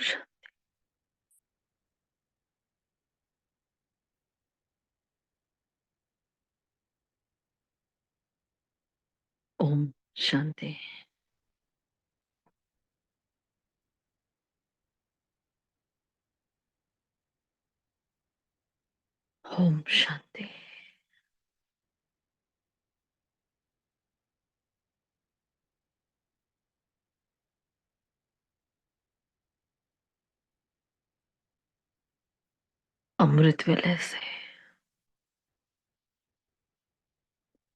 श- ओम शांति। ओम शांति। अमृत वेले से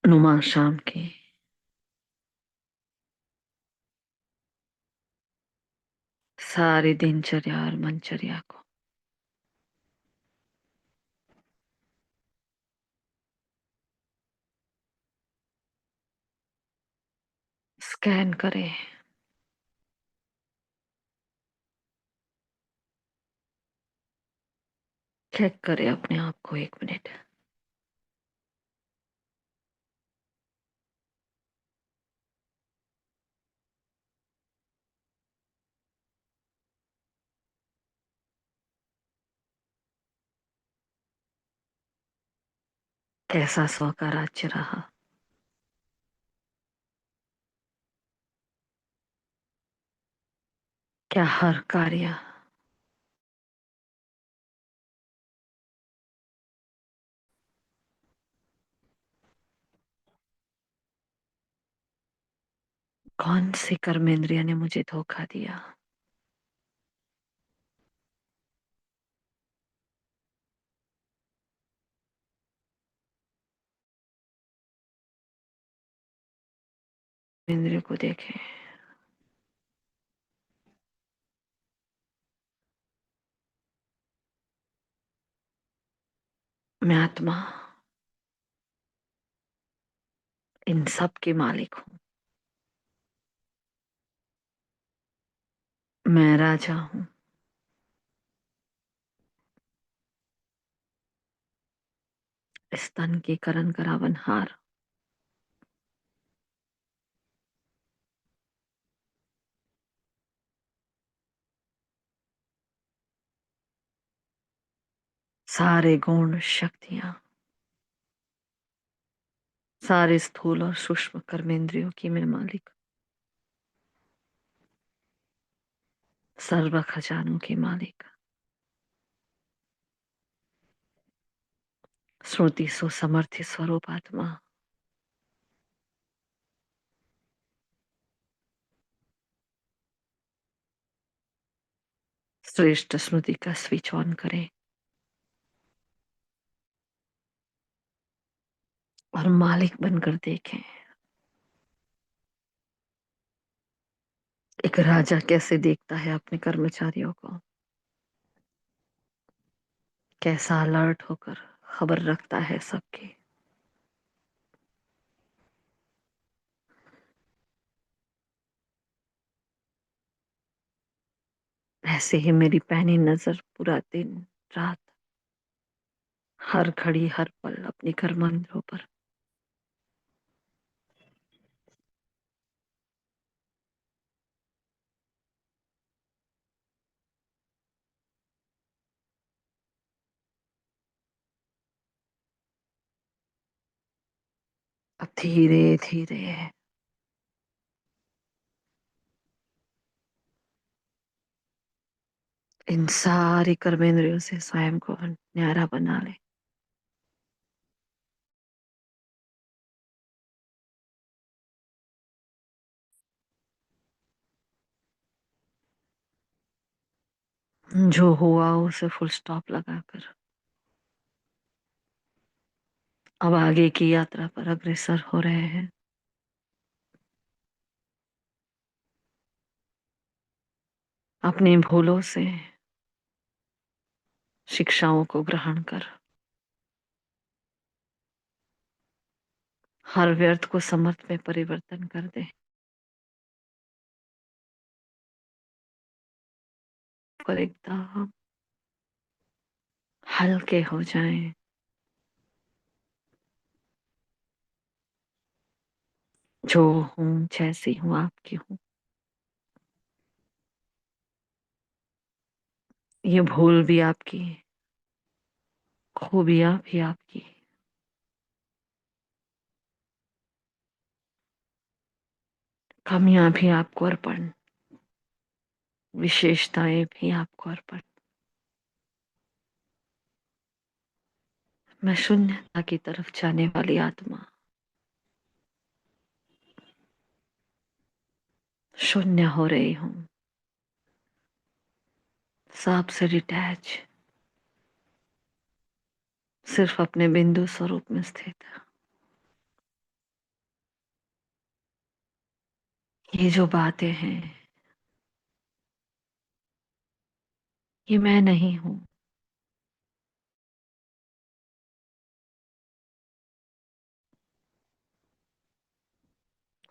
नुमा शाम की सारी दिनचर्या और मनचर्या को स्कैन करें। चेक करें अपने आप को 1 मिनट। कैसा स्व राज्य रहा। क्या हर कार्य कौन सी कर्मेंद्रिय ने मुझे धोखा दिया। इंद्रिय को देखें। मैं आत्मा इन सब की मालिक हूँ। मैं राजा हूँ। इस तन की करण करावन हार। सारे गुण शक्तियां सारे स्थूल और सूक्ष्म कर्मेंद्रियों की मैं मालिक। सर्व खजानों की मालिक। श्रुति सुसमर्थि स्वरूप आत्मा। श्रेष्ठ स्मृति का स्विच ऑन करें और मालिक बनकर देखें। एक राजा कैसे देखता है अपने कर्मचारियों को। कैसा अलर्ट होकर खबर रखता है सबकी। ऐसे ही मेरी पैनी नजर पूरा दिन रात हर घड़ी हर पल अपनी कर्मेंद्रियों पर। अब धीरे धीरे इन सारी कर्मेंद्रियों से स्वयं को न्यारा बना ले। जो हुआ उसे फुल स्टॉप लगाकर अब आगे की यात्रा पर अग्रसर हो रहे हैं। अपनी भूलों से शिक्षाओं को ग्रहण कर हर व्यर्थ को समर्थ में परिवर्तन कर दे। पर एकदम हल्के हो जाएं। जो हूं जैसी हूं आपकी हूं। ये भूल भी आपकी, खूबियां भी आपकी, कमियां भी आपको अर्पण, विशेषताएं भी आपको अर्पण। मैं शून्यता की तरफ जाने वाली आत्मा, शून्य हो रही हूं, सब से डिटैच, सिर्फ अपने बिंदु स्वरूप में स्थित। ये जो बातें हैं, ये मैं नहीं हूं।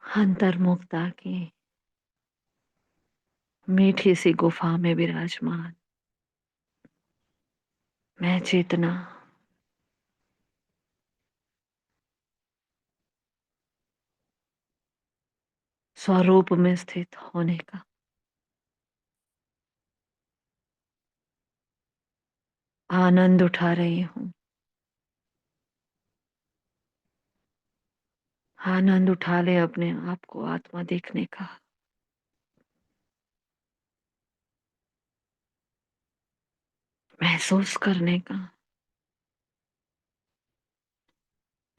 अंतर्मुखता की मीठी सी गुफा में विराजमान मैं चेतना, स्वरूप में स्थित होने का आनंद उठा रही हूं। आनंद उठा ले अपने आप को आत्मा देखने का। महसूस करने का,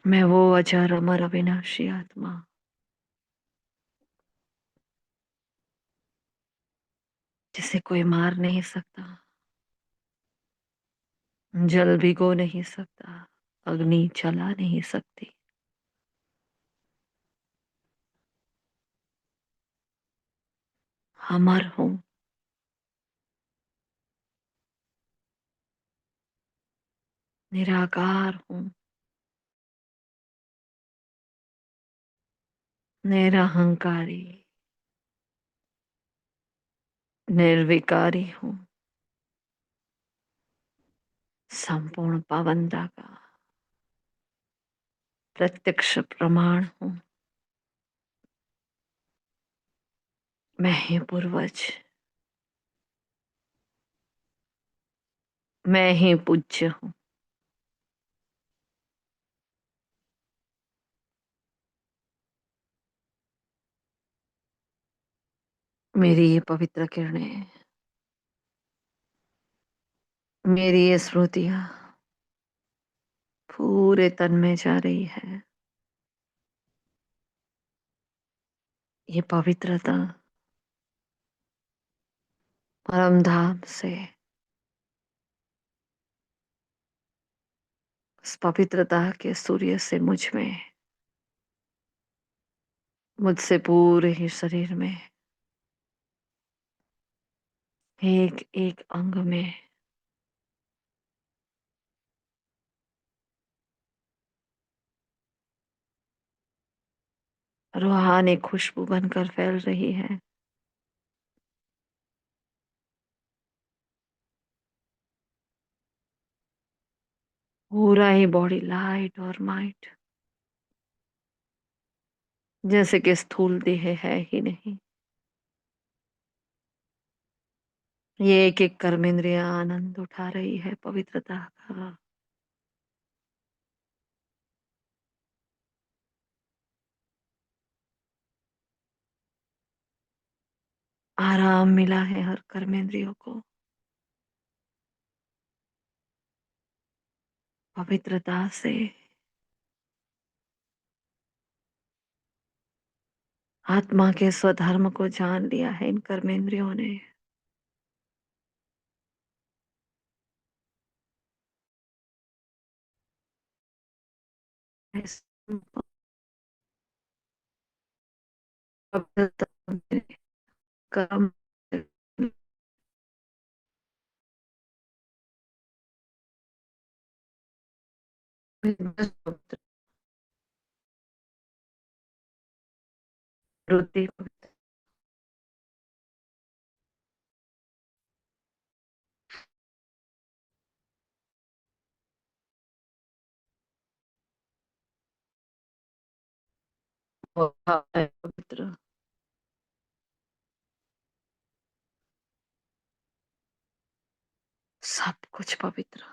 मैं वो अजर अमर अविनाशी आत्मा, जिसे कोई मार नहीं सकता, जल भिगो नहीं सकता, अग्नि जला नहीं सकती। अमर हूं, निराकार हूं, निरहंकारी, निर्विकारी हूं, संपूर्ण पावनता का प्रत्यक्ष प्रमाण हूं। मैं ही पूर्वज, मैं ही पूज्य हूं। मेरी ये पवित्र किरणें, मेरी ये स्मृतियां पूरे तन में जा रही है। ये पवित्रता परम धाम से, उस पवित्रता के सूर्य से मुझ में, मुझसे पूरे ही शरीर में, एक एक अंग में रूहानी खुशबू बनकर फैल रही है। पूरा ही बॉडी लाइट और माइट, जैसे कि स्थूल देह है ही नहीं। ये एक एक कर्मेंद्रिय आनंद उठा रही है पवित्रता का। आराम मिला है हर कर्मेंद्रियों को पवित्रता से। आत्मा के स्वधर्म को जान लिया है इन कर्मेंद्रियों ने। इस पवित्रता में कर्म वृद्धि होता है पवित्र। कुछ पवित्र।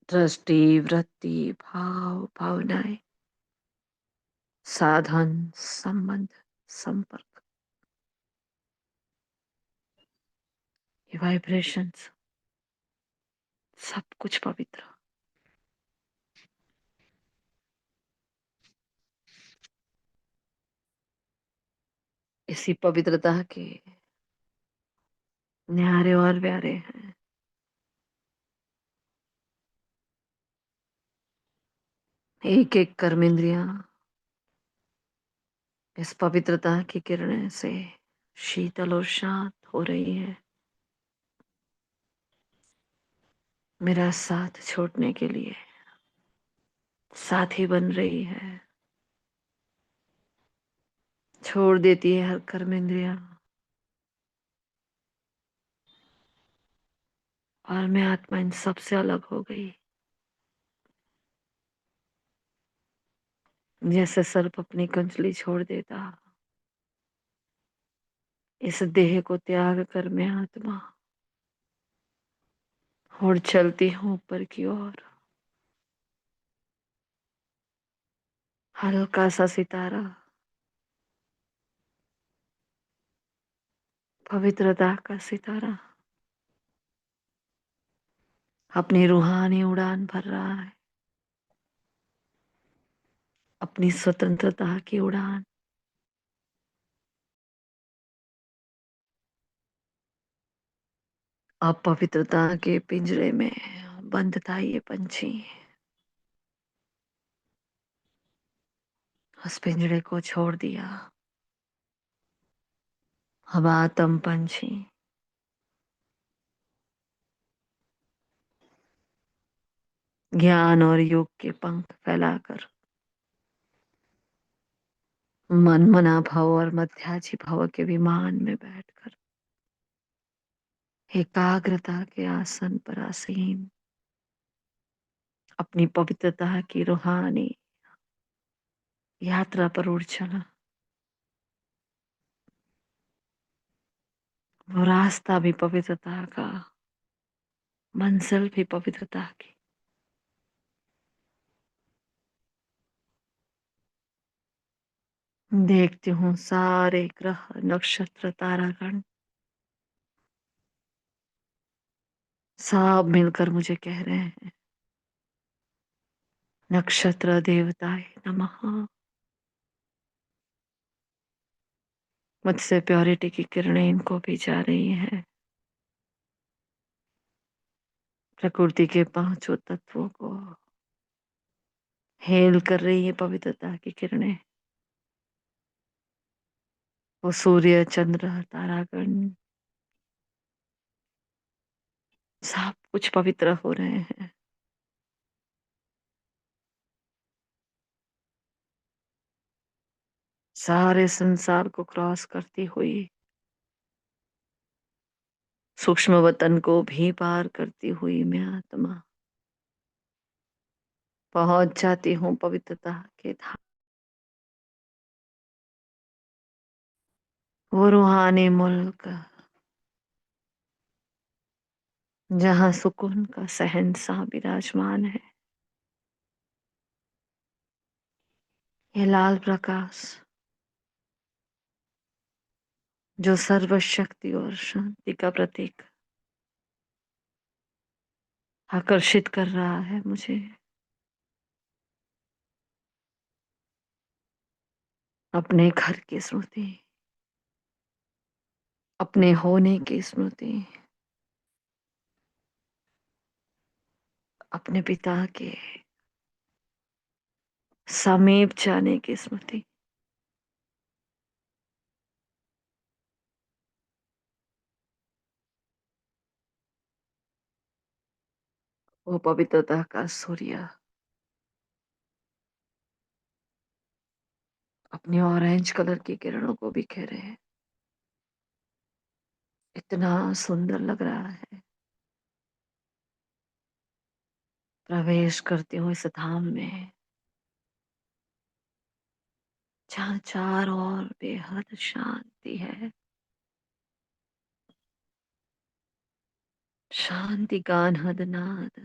दृष्टि, वृत्ति, भाव, भावनाएं, साधन, संबंध, संपर्क, ये वाइब्रेशंस, सब कुछ पवित्र। इसी पवित्रता के न्यारे और प्यारे हैं। एक एक कर्मेंद्रियां इस पवित्रता की किरणें से शीतल और शांत हो रही है, मेरा साथ छोड़ने के लिए साथी बन रही है। छोड़ देती है हर कर्मेंद्रियां और मैं आत्मा इन सबसे अलग हो गई। जैसे सर्प अपनी कंचली छोड़ देता, इस देह को त्याग कर मैं आत्मा और चलती हूँ ऊपर की ओर। हल्का सा सितारा पवित्रता का सितारा अपनी रूहानी उड़ान भर रहा है, अपनी स्वतंत्रता की उड़ान। अब पवित्रता के पिंजरे में बंद था ये पंछी। उस पिंजरे को छोड़ दिया। अब आत्म पंछी ज्ञान और योग के पंख फैलाकर मन मना भाव और मध्याजी भाव के विमान में बैठकर एकाग्रता के आसन पर आसीन अपनी पवित्रता की रूहानी यात्रा पर उड़ चला। वो रास्ता भी पवित्रता का, मंजिल भी पवित्रता की। देखती हूँ सारे ग्रह नक्षत्र तारागण सब मिलकर मुझे कह रहे हैं, नक्षत्र देवताए नमः। मुझसे प्योरिटी की किरणें इनको भी जा रही हैं। प्रकृति के पांचों तत्वों को हेल कर रही है पवित्रता की किरणें। वो सूर्य चंद्र तारागण सब कुछ पवित्र हो रहे हैं। सारे संसार को क्रॉस करती हुई, सूक्ष्म वतन को भी पार करती हुई मैं आत्मा पहुंच जाती हूँ पवित्रता के धाम। वो रूहानी मुल्क जहाँ सुकून का शहंशाह विराजमान है। ये लाल प्रकाश जो सर्वशक्ति और शांति का प्रतीक आकर्षित कर रहा है मुझे। अपने घर की स्मृति, अपने होने की स्मृति, अपने पिता के समीप जाने की स्मृति। वो पवित्रता का सूर्य अपनी ऑरेंज कलर की किरणों को बिखेरे है। इतना सुंदर लग रहा है। प्रवेश करती हूँ इस धाम में जहाँ चारों ओर बेहद शांति है। शांति का अनहद नाद,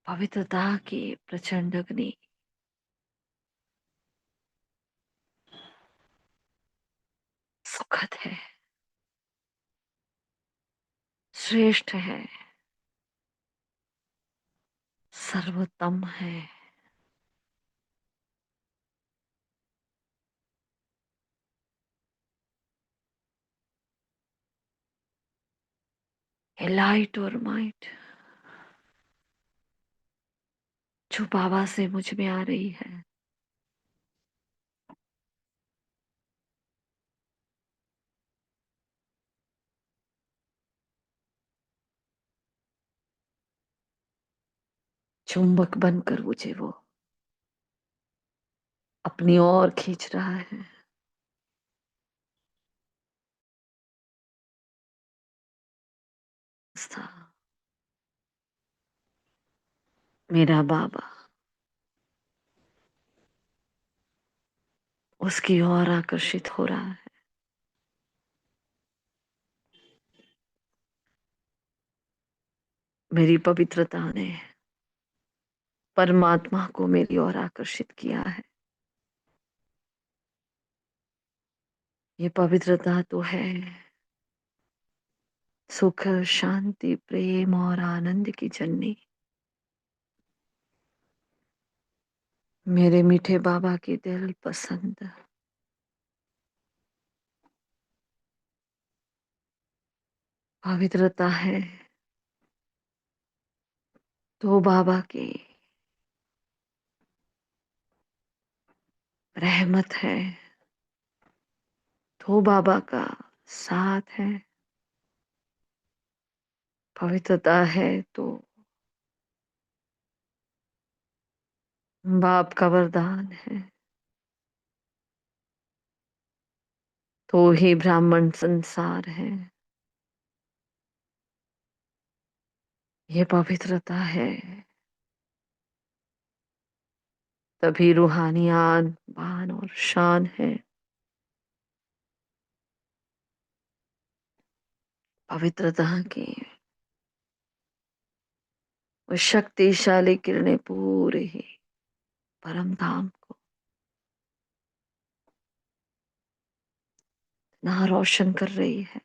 पवित्रता की प्रचंड अग्नि, सुखद है, श्रेष्ठ है, सर्वोत्तम है। ए लाइट और माइट जो बाबा से मुझ में आ रही है, चुंबक बनकर मुझे वो अपनी ओर खींच रहा है। था मेरा बाबा उसकी ओर आकर्षित हो रहा है। मेरी पवित्रता ने परमात्मा को मेरी ओर आकर्षित किया है। ये पवित्रता तो है सुख, शांति, प्रेम और आनंद की जननी। मेरे मीठे बाबा की दिल पसंद पवित्रता है तो बाबा की रहमत है, तो बाबा का साथ है। पवित्रता है तो बाप का वरदान है, तो ही ब्राह्मण संसार है। ये पवित्रता है तभी रूहानियान बान और शान है। पवित्रता की वो शक्तिशाली किरणें पूरे ही परम धाम को ना रोशन कर रही है।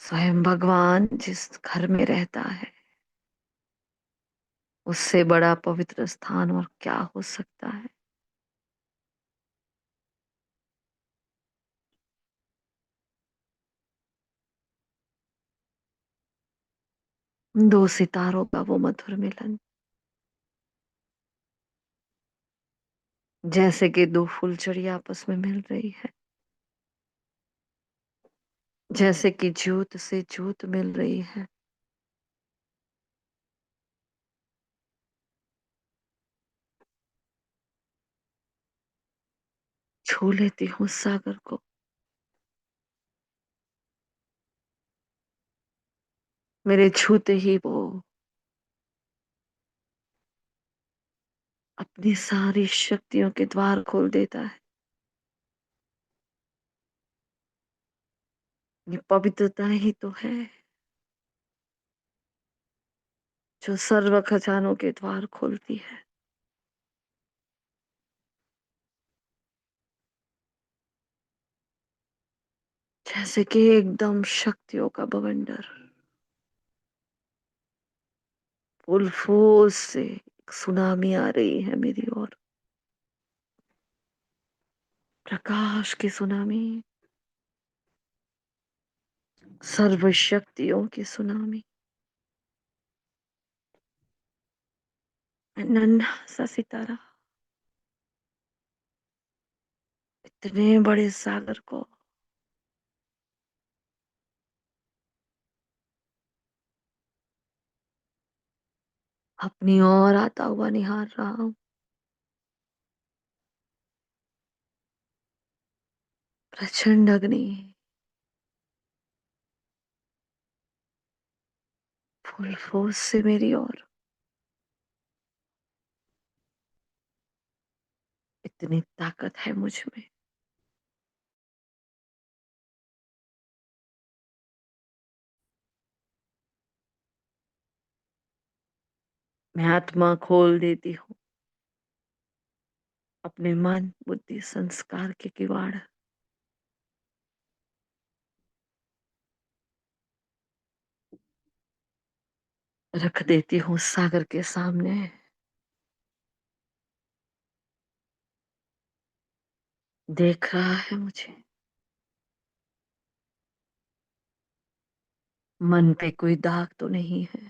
स्वयं भगवान जिस घर में रहता है उससे बड़ा पवित्र स्थान और क्या हो सकता है। दो सितारों का वो मधुर मिलन, जैसे कि दो फुलझड़ी आपस में मिल रही है, जैसे कि ज्योत से ज्योत मिल रही है। छू लेती हूँ सागर को, मेरे छूते ही वो अपनी सारी शक्तियों के द्वार खोल देता है। ये पवित्रता ही तो है जो सर्व खजानों के द्वार खोलती है। जैसे कि एकदम शक्तियों का बवंडर फुल फोर्स से एक सुनामी आ रही है मेरी ओर, प्रकाश की सुनामी, सर्व शक्तियों की सुनामी। मैं नन्हा सा सितारा इतने बड़े सागर को अपनी ओर आता हुआ निहार रहा हूँ। प्रचंड अग्नि फुल फोर्स से मेरी ओर इतनी ताकत है मुझ में। मैं आत्मा खोल देती हूँ, अपने मन, बुद्धि, संस्कार के किवाड़ रख देती हूँ सागर के सामने। देख रहा है मुझे, मन पे कोई दाग तो नहीं है।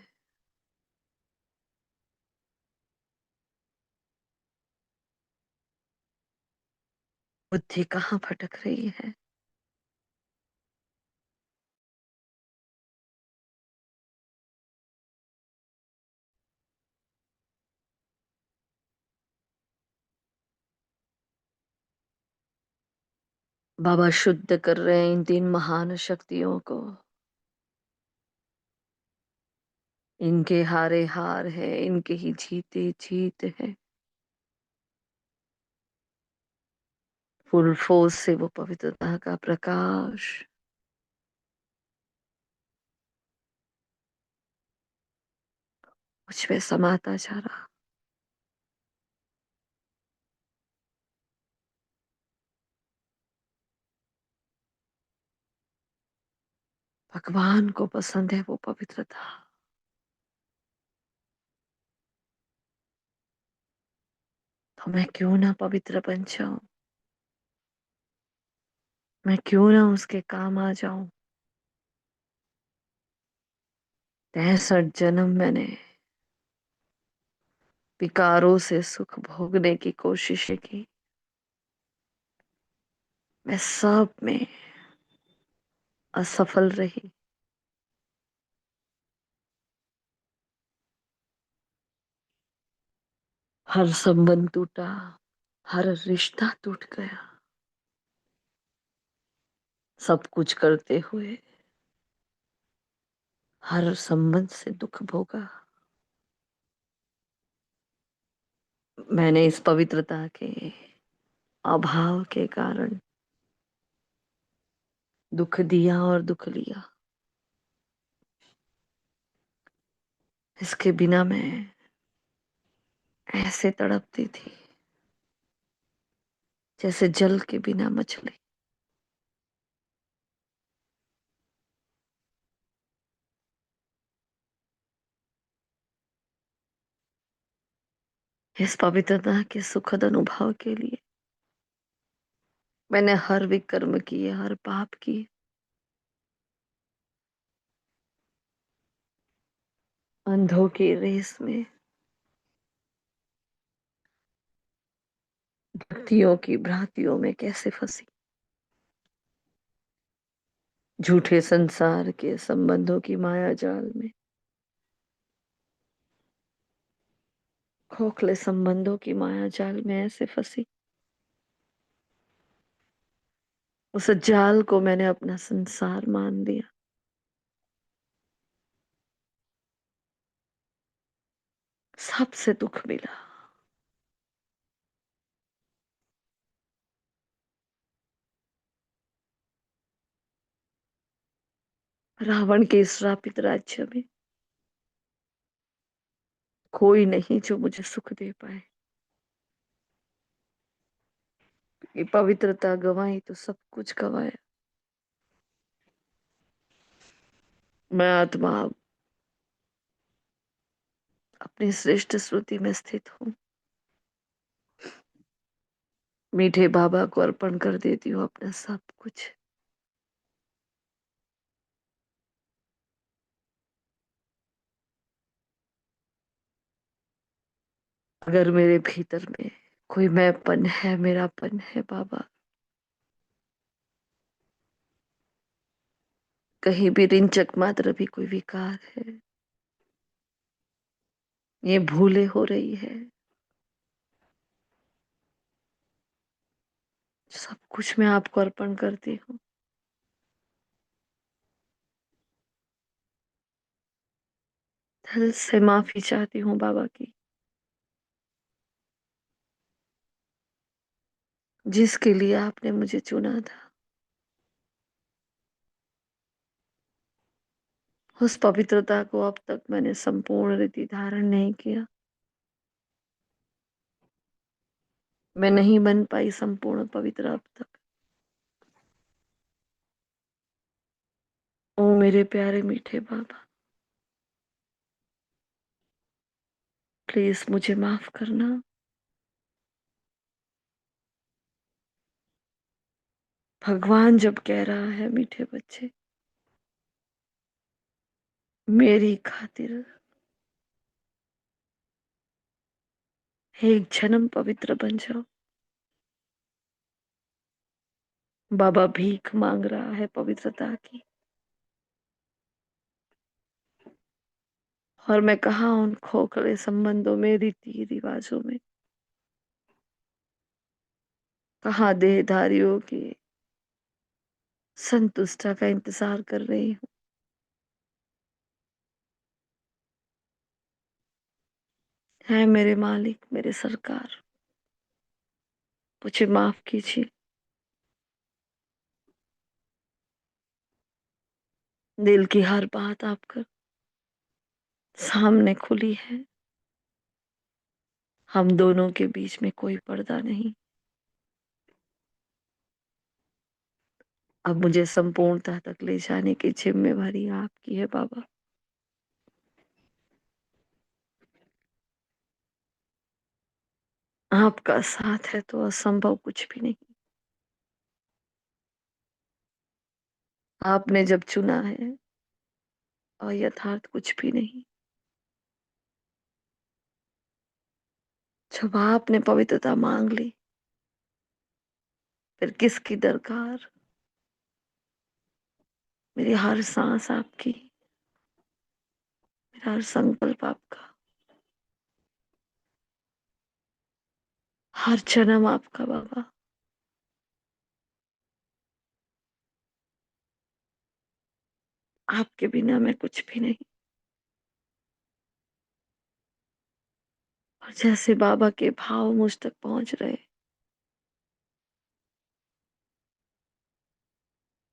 बुद्धि कहाँ भटक रही है। बाबा शुद्ध कर रहे हैं इन 3 महान शक्तियों को। इनके हारे हार है, इनके ही जीते जीत है। फुल फोर्स से वो पवित्रता का प्रकाश मुझ पे समाता जा रहा। भगवान को पसंद है वो पवित्रता, तो मैं क्यों ना पवित्र बन जाऊं। मैं क्यों ना उसके काम आ जाऊं। 63 जन्म मैंने विकारों से सुख भोगने की कोशिश की। मैं सब में असफल रही। हर संबंध टूटा, हर रिश्ता टूट गया। सब कुछ करते हुए हर संबंध से दुख भोगा। मैंने इस पवित्रता के अभाव के कारण दुख दिया और दुख लिया। इसके बिना मैं ऐसे तड़पती थी जैसे जल के बिना मछली। इस पवित्रता के सुखद अनुभव के लिए मैंने हर विकर्म किए, हर पाप किए। अंधों की रेस में, भक्तियों की भ्रांतियों में कैसे फंसी। झूठे संसार के संबंधों की माया जाल में, खोखले संबंधों की माया जाल में ऐसे फंसी। उस जाल को मैंने अपना संसार मान दिया। सबसे दुख मिला। रावण के श्रापित राज्य में कोई नहीं जो मुझे सुख दे पाए। ये पवित्रता गंवाई तो सब कुछ गंवाया। मैं आत्मा अपनी श्रेष्ठ श्रुति में स्थित हूँ। मीठे बाबा को अर्पण कर देती हूँ अपना सब कुछ। अगर मेरे भीतर में कोई मैंपन है, मेरापन है बाबा, कहीं भी रिंचक मात्र भी कोई विकार है, ये भूले हो रही है, सब कुछ मैं आपको अर्पण करती हूँ। दिल से माफी चाहती हूँ बाबा की। जिसके लिए आपने मुझे चुना था, उस पवित्रता को अब तक मैंने संपूर्ण रीति धारण नहीं किया। मैं नहीं बन पाई संपूर्ण पवित्र अब तक। ओ मेरे प्यारे मीठे बाबा, प्लीज मुझे माफ करना। भगवान जब कह रहा है मीठे बच्चे, मेरी खातिर एक जन्म पवित्र बन जाओ, बाबा भीख मांग रहा है पवित्रता की। और मैं कहा उन खोखले संबंधों में, रीति रिवाजों में, कहा देहधारियों की संतुष्टा का इंतजार कर रही हूँ। है मेरे मालिक, मेरे सरकार, मुझे माफ कीजिए। दिल की हर बात आपका सामने खुली है। हम दोनों के बीच में कोई पर्दा नहीं। अब मुझे संपूर्णता तक ले जाने की जिम्मेवारी आपकी है बाबा। आपका साथ है तो असंभव कुछ भी नहीं। आपने जब चुना है, और यथार्थ कुछ भी नहीं। जब आपने पवित्रता मांग ली, फिर किसकी दरकार। मेरी हर सांस आपकी, मेरा हर संकल्प आपका, हर जन्म आपका बाबा। आपके बिना मैं कुछ भी नहीं। और जैसे बाबा के भाव मुझ तक पहुंच रहे,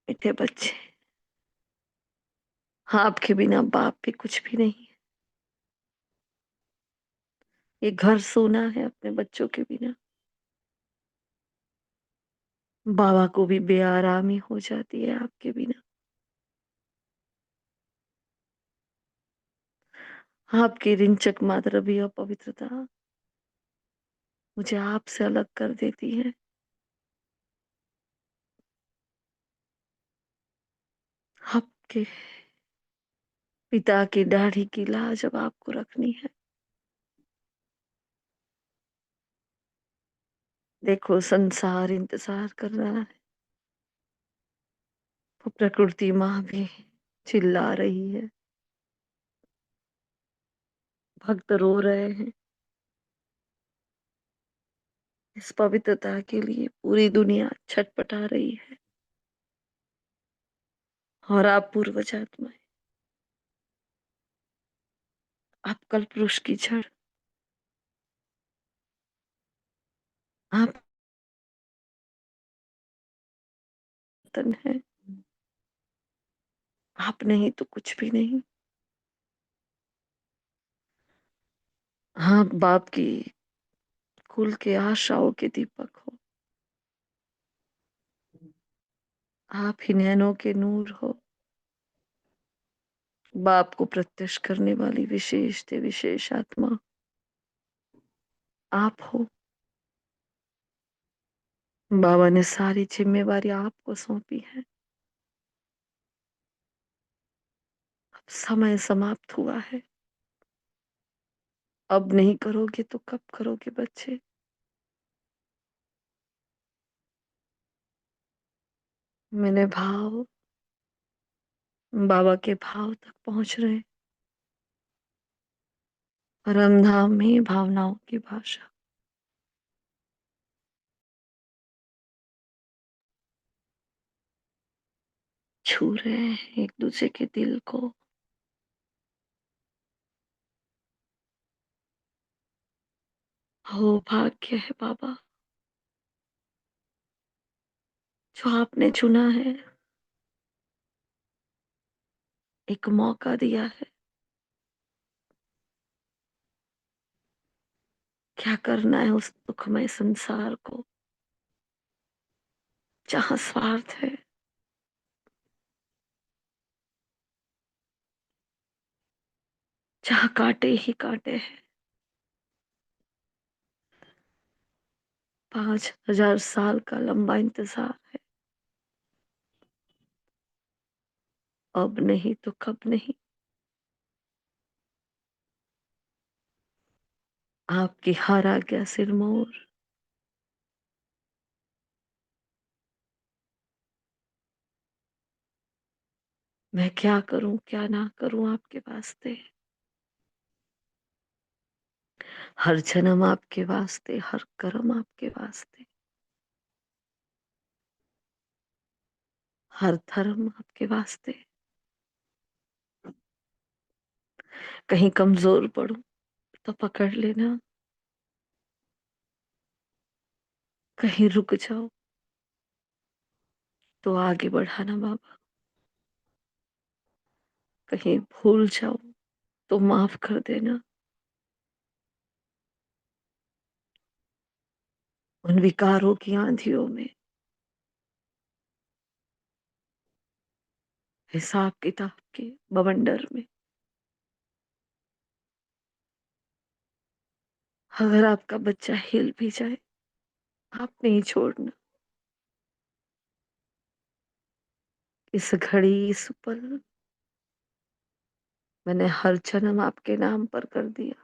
मीठे बच्चे, आपके बिना बाप भी कुछ भी नहीं। ये घर सोना है अपने बच्चों के बिना। बाबा को भी बेआरामी हो जाती है आपके बिना। आपकी रिंचक मात्रा भी अपवित्रता मुझे आपसे अलग कर देती है। आपके पिता की दाढ़ी की लाज अब आपको रखनी है। देखो संसार इंतजार कर रहा है, वो प्रकृति माँ भी चिल्ला रही है, भक्त रो रहे हैं। इस पवित्रता के लिए पूरी दुनिया छटपटा रही है। और आप पूर्वज आत्माएं, आप कल पुरुष की जड़, आप तन है। आप नहीं तो कुछ भी नहीं। हाँ, बाप की कुल के आशाओं के दीपक हो। आप ही नैनों के नूर हो। बाप को प्रत्यक्ष करने वाली विशेष से विशेष आत्मा आप हो। बाबा ने सारी जिम्मेवारी आपको सौंपी है। अब समय समाप्त हुआ है। अब नहीं करोगे तो कब करोगे बच्चे। मेरे भाव बाबा के भाव तक पहुंच रहे। परम धाम में भावनाओं की भाषा छू रहे हैं एक दूसरे के दिल को। हो भाग्य है बाबा, जो आपने चुना है, एक मौका दिया है। क्या करना है उस दुखमय संसार को, जहाँ स्वार्थ है, जहाँ कांटे ही कांटे हैं। 5,000 साल का लंबा इंतजार है। अब नहीं तो कब नहीं। आपकी हार आज्ञा सिरमौर। मैं क्या करूं क्या ना करूं आपके वास्ते। हर जन्म आपके वास्ते, हर कर्म आपके वास्ते, हर धर्म आपके वास्ते। कहीं कमजोर पड़ूं तो पकड़ लेना, कहीं रुक जाओ तो आगे बढ़ाना बाबा, कहीं भूल जाओ तो माफ कर देना। उन विकारों की आंधियों में, हिसाब किताब के बवंडर में, अगर आपका बच्चा हिल भी जाए, आप नहीं छोड़ना। इस घड़ी, इस पल, मैंने हर जन्म आपके नाम पर कर दिया।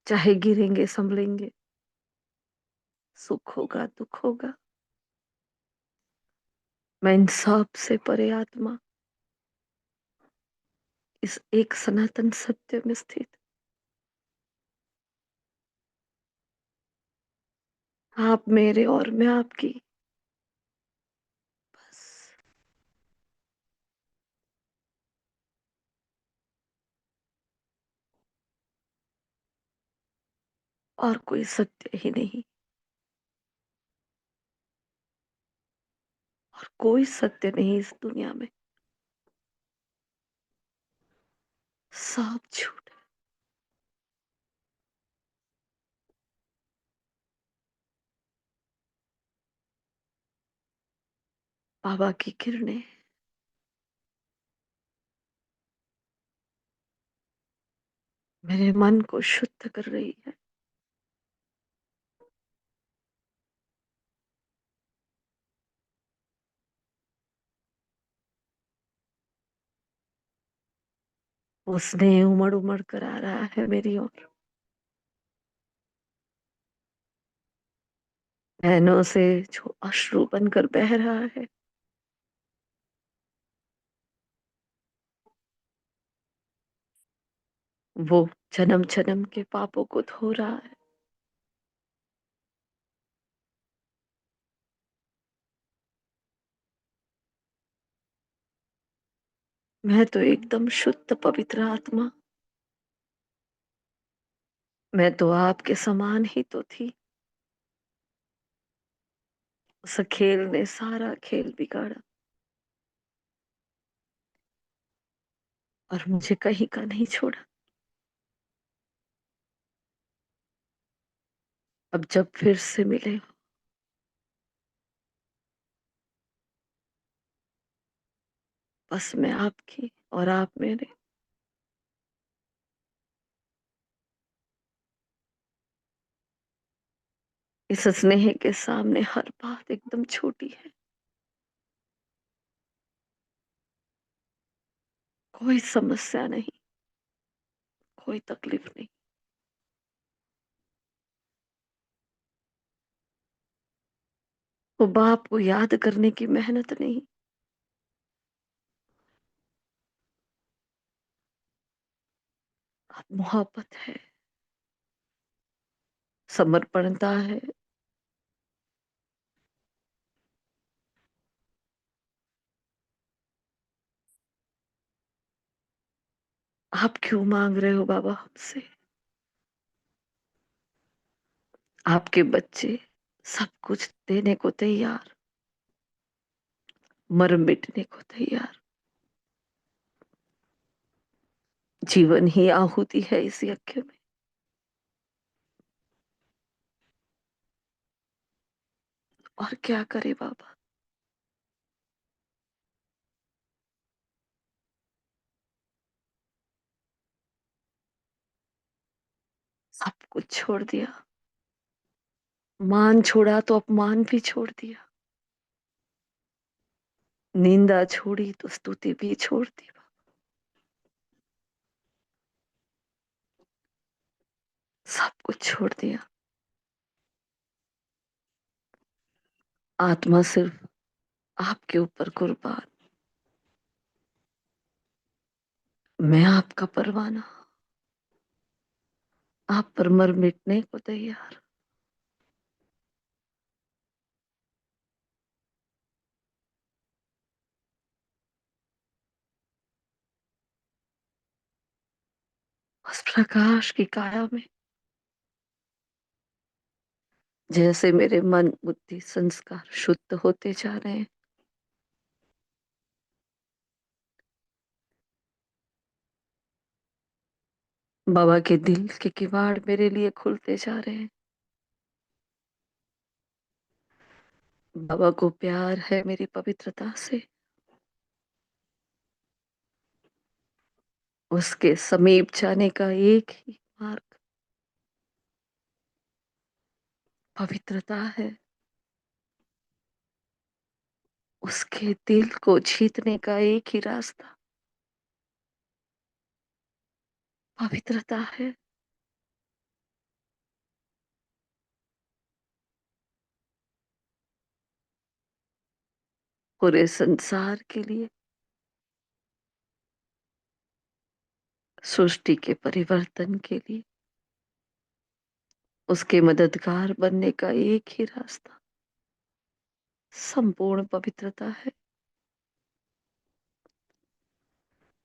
चाहे गिरेंगे संभलेंगे, सुख होगा दुख होगा। मैं इन सब से परे आत्मा, इस एक सनातन सत्य में स्थित, आप मेरे और मैं आपकी। बस और कोई सत्य ही नहीं, और कोई सत्य नहीं इस दुनिया में। सब झूठ है। बाबा की किरणें मेरे मन को शुद्ध कर रही है। वो स्नेह उमड़ उमड़ कर आ रहा है मेरी ओर। बहनों से जो अश्रु बनकर बह रहा है, वो जन्म जन्म के पापों को धो रहा है। मैं तो एकदम शुद्ध पवित्र आत्मा। मैं तो आपके समान ही तो थी। उस खेल ने सारा खेल बिगाड़ा, और मुझे कहीं का नहीं छोड़ा। अब जब फिर से मिले हो, बस मैं आपकी और आप मेरे। इस स्नेह के सामने हर बात एकदम छोटी है। कोई समस्या नहीं, कोई तकलीफ नहीं। वो बाप को याद करने की मेहनत नहीं, अब मोहब्बत है, समर्पणता है। आप क्यों मांग रहे हो बाबा हमसे? आपके बच्चे सब कुछ देने को तैयार, मर मिटने को तैयार। जीवन ही आहुति है इस यज्ञ में। और क्या करे बाबा। सब कुछ छोड़ दिया। मान छोड़ा तो अपमान भी छोड़ दिया। निंदा छोड़ी तो स्तुति भी छोड़ दी। सब कुछ छोड़ दिया। आत्मा सिर्फ आपके ऊपर कुर्बान। मैं आपका परवाना, आप पर मर मिटने को तैयार। उस प्रकाश की काया में जैसे मेरे मन बुद्धि संस्कार शुद्ध होते जा रहे हैं, बाबा के दिल के किवाड़ मेरे लिए खुलते जा रहे हैं। बाबा को प्यार है मेरी पवित्रता से। उसके समीप जाने का एक ही मार्ग पवित्रता है। उसके दिल को जीतने का एक ही रास्ता पवित्रता है। पूरे संसार के लिए, सृष्टि के परिवर्तन के लिए, उसके मददगार बनने का एक ही रास्ता संपूर्ण पवित्रता है।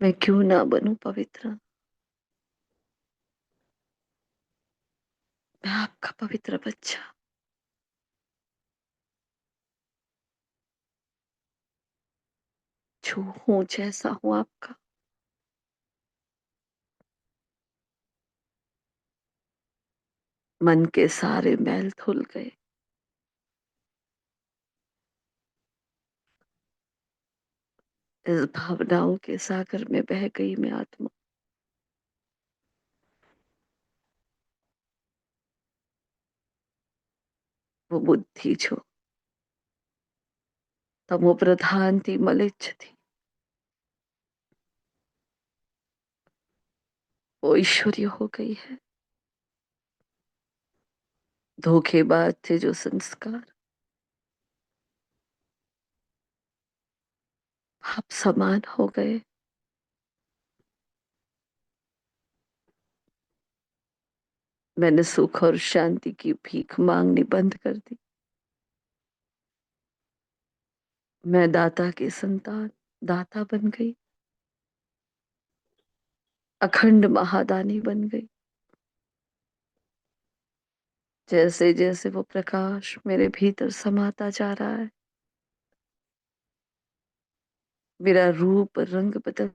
मैं क्यों ना बनूं पवित्र। मैं आपका पवित्र बच्चा, जो हूं जैसा हूं आपका। मन के सारे मैल धुल गए। इस भावनाओं के सागर में बह गई मैं आत्मा। वो बुद्धि जो तमो प्रधान थी, मलिच्छ थी, वो ईश्वरीय हो गई है। धोखेबाज थे जो संस्कार, आप समान हो गए। मैंने सुख और शांति की भीख मांगनी बंद कर दी। मैं दाता की संतान, दाता बन गई। अखंड महादानी बन गई। जैसे जैसे वो प्रकाश मेरे भीतर समाता जा रहा है, मेरा रूप रंग बदल,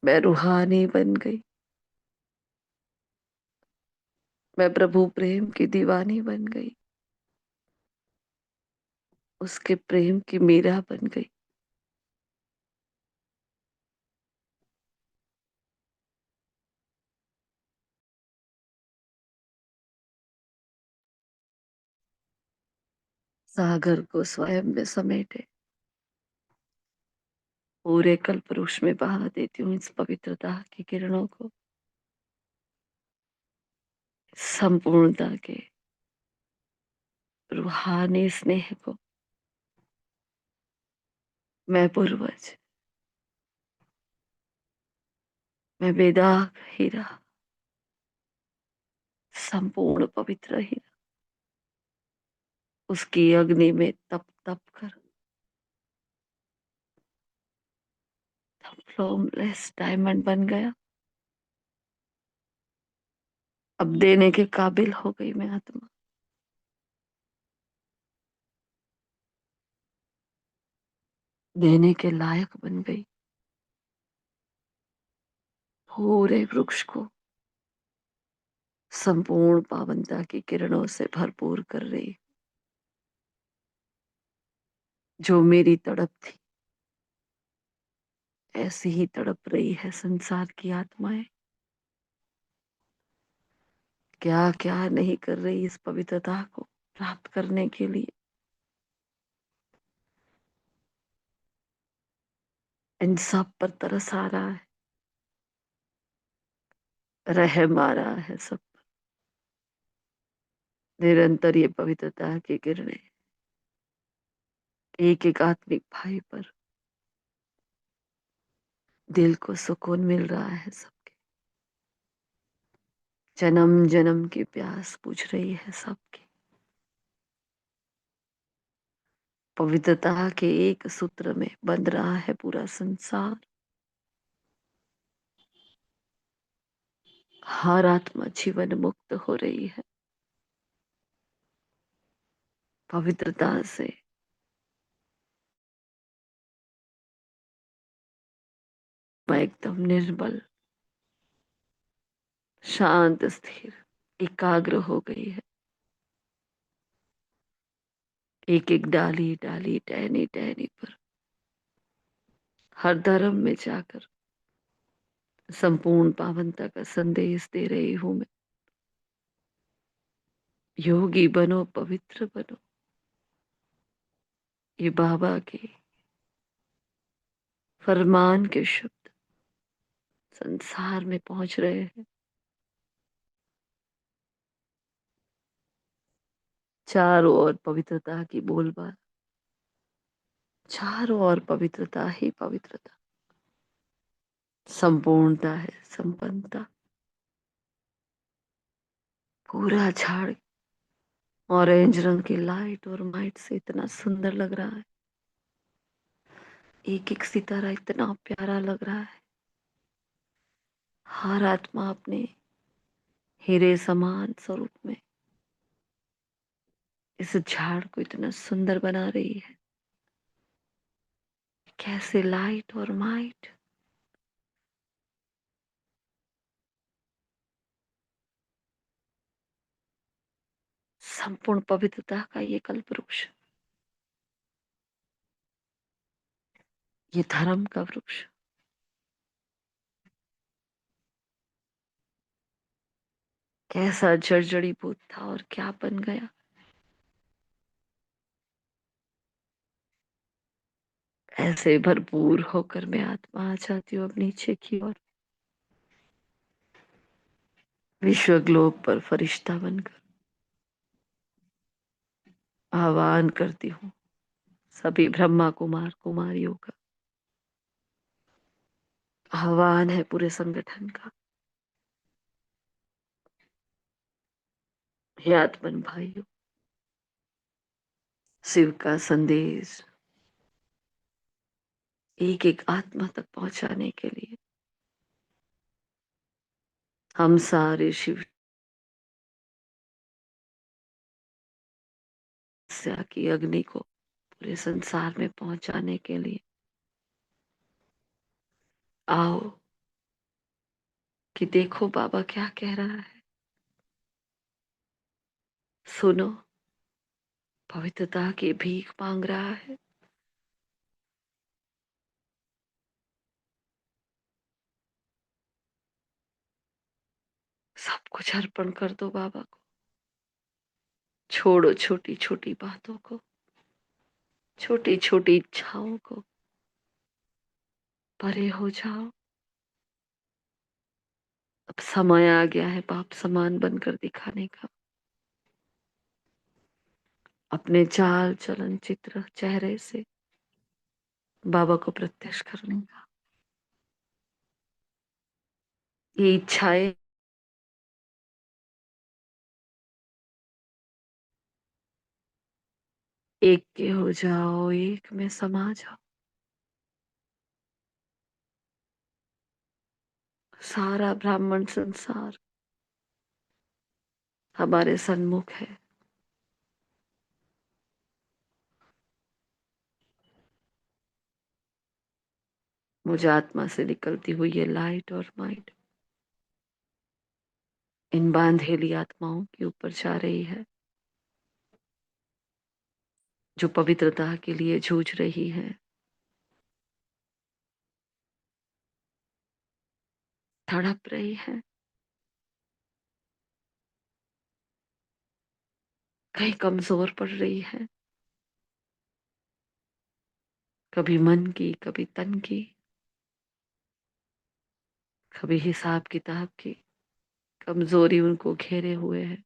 मैं रूहानी बन गई। मैं प्रभु प्रेम की दीवानी बन गई। उसके प्रेम की मीरा बन गई। सागर को स्वयं में समेटे पूरे कल्पवृक्ष में बहा देती हूँ इस पवित्रता की किरणों को, संपूर्णता के रूहानी स्नेह को। मैं पूर्वज, मैं बेदाग हीरा, संपूर्ण पवित्र हीरा, उसकी अग्नि में तप तप कर फ्लॉलेस डायमंड बन गया। अब देने के काबिल हो गई मैं आत्मा। देने के लायक बन गई। पूरे वृक्ष को संपूर्ण पावनता की किरणों से भरपूर कर रही। जो मेरी तड़प थी, ऐसी ही तड़प रही है संसार की आत्माएं। क्या क्या नहीं कर रही इस पवित्रता को प्राप्त करने के लिए। इन सब पर तरस आ रहा है, रहम आ रहा है सब। निरंतर ये पवित्रता की किरणें एक एक आत्मिक भाई पर, दिल को सुकून मिल रहा है सबके। जन्म जन्म की प्यास बुझ रही है सबकी। पवित्रता के एक सूत्र में बंध रहा है पूरा संसार। हर आत्मा जीवन मुक्त हो रही है पवित्रता से। मैं एकदम निर्बल, शांत, स्थिर, एकाग्र हो गई है। एक एक डाली डाली, टहनी टहनी पर, हर धर्म में जाकर संपूर्ण पावनता का संदेश दे रही हूं मैं। योगी बनो, पवित्र बनो। ये बाबा के फरमान के शब्द संसार में पहुंच रहे हैं। चारों ओर पवित्रता की बोलबाला, चारों ओर पवित्रता ही पवित्रता, संपूर्णता है, संपन्नता। पूरा झाड़ ऑरेंज रंग की लाइट और माइट से इतना सुंदर लग रहा है। एक एक सितारा इतना प्यारा लग रहा है। हर आत्मा अपने हीरे समान स्वरूप में इस झाड़ को इतना सुंदर बना रही है। कैसे लाइट और माइट, संपूर्ण पवित्रता का ये कल्प वृक्ष, ये धर्म का वृक्ष, कैसा जर्जरीभूत था और क्या बन गया। ऐसे भरपूर होकर मैं आत्मा आ जाती हूँ अब नीचे की ओर, विश्व ग्लोब पर फरिश्ता बनकर आह्वान करती हूँ सभी ब्रह्मा कुमार कुमारियों का। आह्वान है पूरे संगठन का। हे आत्मन भाइयों, शिव का संदेश एक एक आत्मा तक पहुंचाने के लिए हम सारे शिव हत्या की अग्नि को पूरे संसार में पहुंचाने के लिए आओ कि देखो बाबा क्या कह रहा है। सुनो, पवित्रता की भीख मांग रहा है। सब कुछ अर्पण कर दो बाबा को। छोड़ो छोटी छोटी बातों को, छोटी छोटी इच्छाओं को। परे हो जाओ। अब समय आ गया है बाप समान बनकर दिखाने का, अपने चाल चलन चित्र चेहरे से बाबा को प्रत्यक्ष करने का। ये इच्छाएं एक के हो जाओ, एक में समा जाओ। सारा ब्राह्मण संसार हमारे सन्मुख है। मुझे आत्मा से निकलती हुई ये लाइट और माइट इन बांधेली आत्माओं के ऊपर जा रही है, जो पवित्रता के लिए जूझ रही है, तड़प रही है, कहीं कमजोर पड़ रही है, कभी मन की, कभी तन की, कभी हिसाब किताब की कमजोरी उनको घेरे हुए है।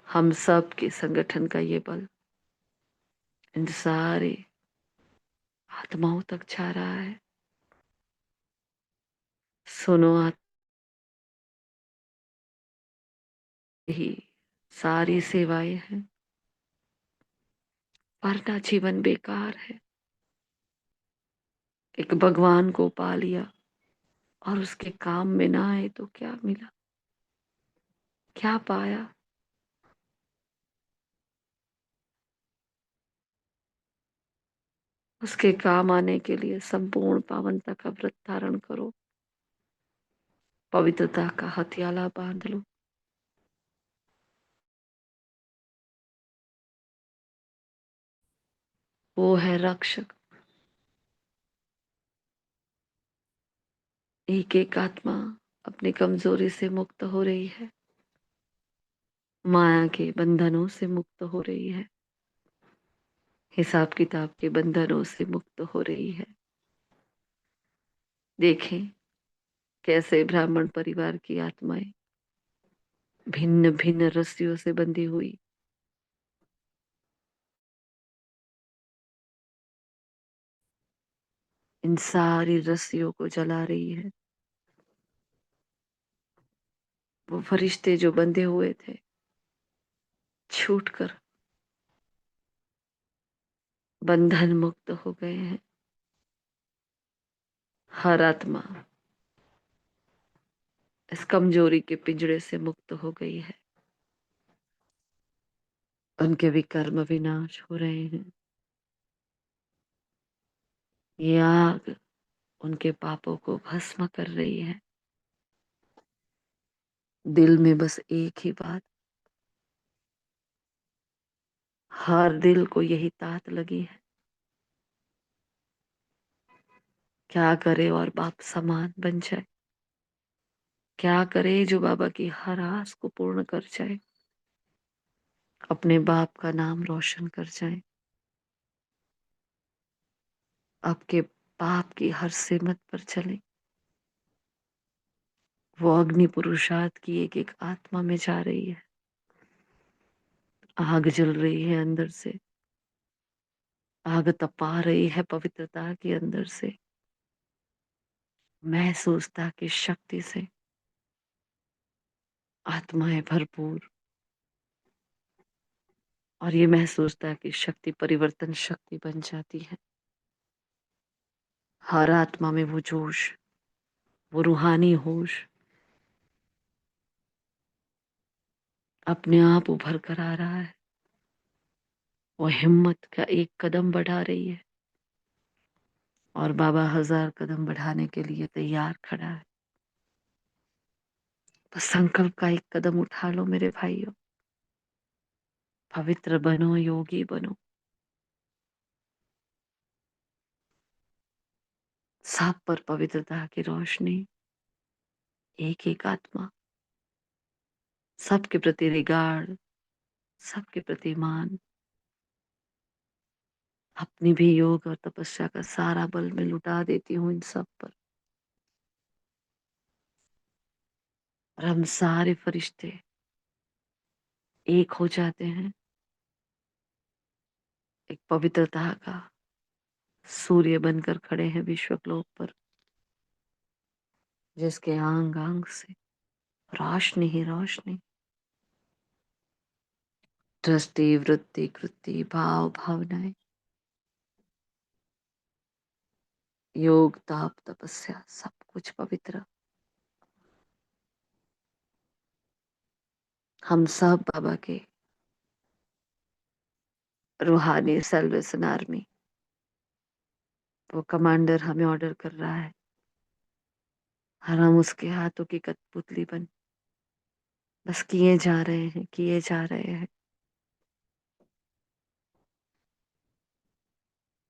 हम सब के संगठन का ये बल इन सारे आत्माओं तक जा रहा है। सुनो, ही सारी सेवाएं हैं, वरना जीवन बेकार है। एक भगवान को पा लिया और उसके काम में ना आए तो क्या मिला, क्या पाया? उसके काम आने के लिए संपूर्ण पावनता का व्रत धारण करो, पवित्रता का हथियाला बांध लो। वो है रक्षक। एक एक आत्मा अपनी कमजोरी से मुक्त हो रही है, माया के बंधनों से मुक्त हो रही है, हिसाब किताब के बंधनों से मुक्त हो रही है। देखें कैसे ब्राह्मण परिवार की आत्माएं भिन्न भिन्न रस्सियों से बंधी हुई इन सारी रस्सियों को जला रही है। वो फरिश्ते जो बंधे हुए थे छूटकर बंधन मुक्त हो गए हैं। हर आत्मा इस कमजोरी के पिंजड़े से मुक्त हो गई है। उनके विकर्म विनाश हो रहे हैं। ये आग उनके पापों को भस्म कर रही है। दिल में बस एक ही बात, हर दिल को यही तात लगी है, क्या करे और बाप समान बन जाए, क्या करे जो बाबा की हर आस को पूर्ण कर जाए, अपने बाप का नाम रोशन कर जाए, आपके बाप की हर सिमत पर चले। वो अग्नि पुरुषार्थ की एक एक आत्मा में जा रही है। आग जल रही है अंदर से, आग तपा रही है पवित्रता के अंदर से, महसूसता की शक्ति से आत्माएं भरपूर। और ये महसूसता की शक्ति परिवर्तन शक्ति बन जाती है। हर आत्मा में वो जोश, वो रूहानी होश अपने आप उभर कर आ रहा है। वो हिम्मत का एक कदम बढ़ा रही है और बाबा 1000 कदम बढ़ाने के लिए तैयार खड़ा है। बस संकल्प का एक कदम उठा लो मेरे भाइयों, पवित्र बनो, योगी बनो। सब पर पवित्रता की रोशनी, एक एक आत्मा, सबके प्रति रिगार्ड, सबके प्रति मान, अपनी भी योग और तपस्या का सारा बल मैं लुटा देती हूँ इन सब पर। और हम सारे फरिश्ते एक हो जाते हैं, एक पवित्रता का सूर्य बनकर खड़े हैं विश्वलोक पर, जिसके आंग आंग से रोशनी ही रोशनी, दृष्टि वृत्ति कृति भाव भावनाएं, योग ताप तपस्या सब कुछ पवित्र। हम सब बाबा के रूहानी सैल्वेशन आर्मी, वो कमांडर हमें ऑर्डर कर रहा है और हम उसके हाथों की कठपुतली बन बस किए जा रहे हैं, किए जा रहे हैं।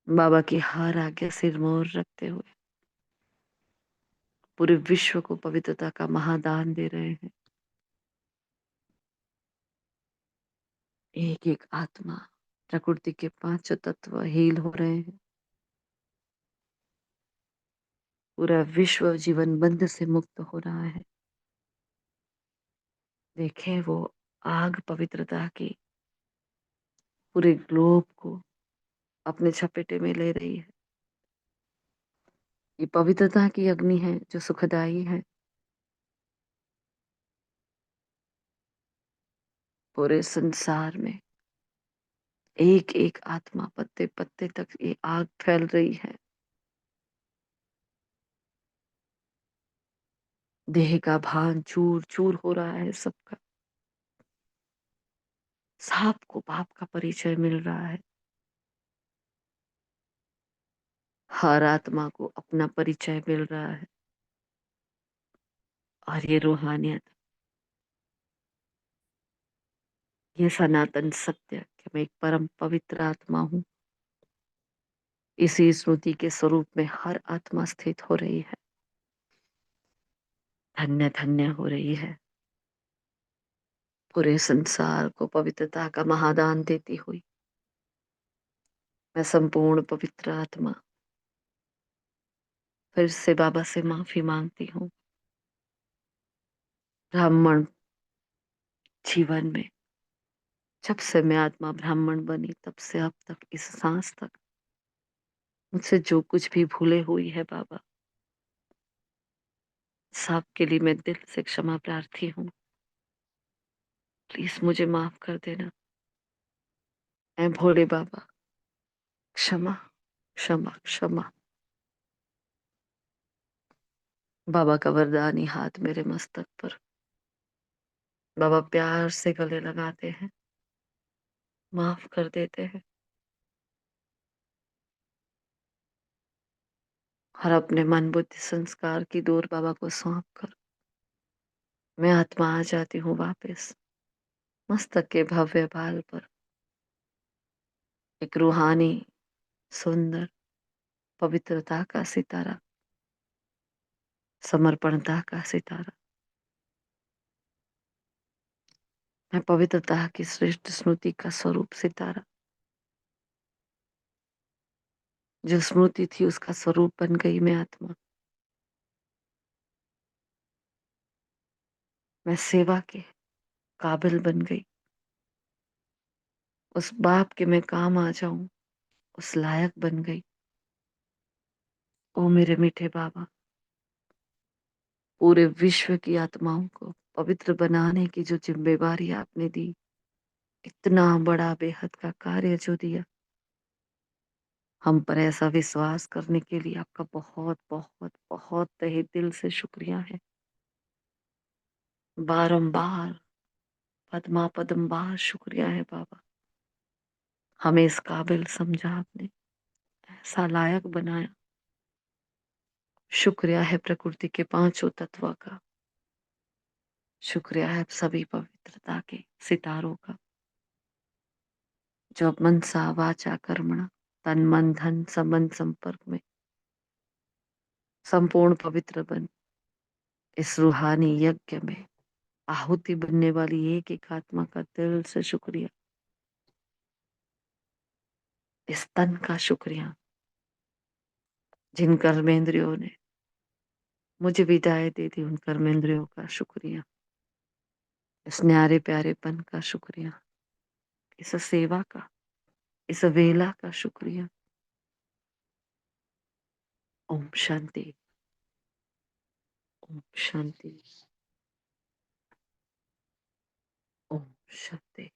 बाबा की हर आज्ञा सिर मोर रखते हुए पूरे विश्व को पवित्रता का महादान दे रहे हैं। एक एक आत्मा, प्रकृति के पांचों तत्व हील हो रहे हैं। पूरा विश्व जीवन बंध से मुक्त हो रहा है। देखें वो आग पवित्रता की पूरे ग्लोब को अपने चपेटे में ले रही है। ये पवित्रता की अग्नि है जो सुखदाई है। पूरे संसार में एक एक आत्मा, पत्ते पत्ते तक ये आग फैल रही है। देह का भान चूर चूर हो रहा है सबका। सबको बाप का परिचय मिल रहा है। हर आत्मा को अपना परिचय मिल रहा है। और ये रूहानियत, ये सनातन सत्य कि मैं एक परम पवित्र आत्मा हूँ, इसी स्मृति के स्वरूप में हर आत्मा स्थित हो रही है, धन्य धन्य हो रही है। पूरे संसार को पवित्रता का महादान देती हुई मैं संपूर्ण पवित्र आत्मा फिर से बाबा से माफी मांगती हूँ। ब्राह्मण जीवन में जब से मैं आत्मा ब्राह्मण बनी तब से अब तक इस सांस तक मुझसे जो कुछ भी भूले हुई है बाबा, सब के लिए मैं दिल से क्षमा प्रार्थी हूँ। प्लीज मुझे माफ कर देना। मैं भोले बाबा, क्षमा क्षमा क्षमा। बाबा का वरदानी हाथ मेरे मस्तक पर, बाबा प्यार से गले लगाते हैं, माफ कर देते हैं और अपने मन बुद्धि संस्कार की डोर बाबा को सौंप कर मैं आत्मा आ जाती हूँ वापस मस्तक के भव्य बाल पर। एक रूहानी सुंदर पवित्रता का सितारा, समर्पणता का सितारा। मैं पवित्रता की श्रेष्ठ स्मृति का स्वरूप सितारा, जो स्मृति थी उसका स्वरूप बन गई मैं आत्मा। मैं सेवा के काबिल बन गई। उस बाप के मैं काम आ जाऊं उस लायक बन गई। ओ मेरे मीठे बाबा, पूरे विश्व की आत्माओं को पवित्र बनाने की जो जिम्मेवारी आपने दी, इतना बड़ा बेहद का कार्य जो दिया, हम पर ऐसा विश्वास करने के लिए आपका बहुत बहुत बहुत तहे दिल से शुक्रिया है। बारंबार पद्मा पद्मबार शुक्रिया है बाबा। हमें इस काबिल समझा आपने, ऐसा लायक बनाया। शुक्रिया है प्रकृति के पांचों तत्व का। शुक्रिया है सभी पवित्रता के सितारों का, जो मनसा वाचा कर्मणा तन मन धन संबंध संपर्क में संपूर्ण पवित्र बन इस रूहानी यज्ञ में आहुति बनने वाली एक एक आत्मा का दिल से शुक्रिया। इस तन का शुक्रिया जिन कर्मेंद्रियों ने मुझे विदाई दे दी, उन कर्मेंद्रियों का शुक्रिया। इस न्यारे प्यारेपन का शुक्रिया, इस सेवा का, इस वेला का शुक्रिया। ओम शांति, ओम शांति, ओम शांति।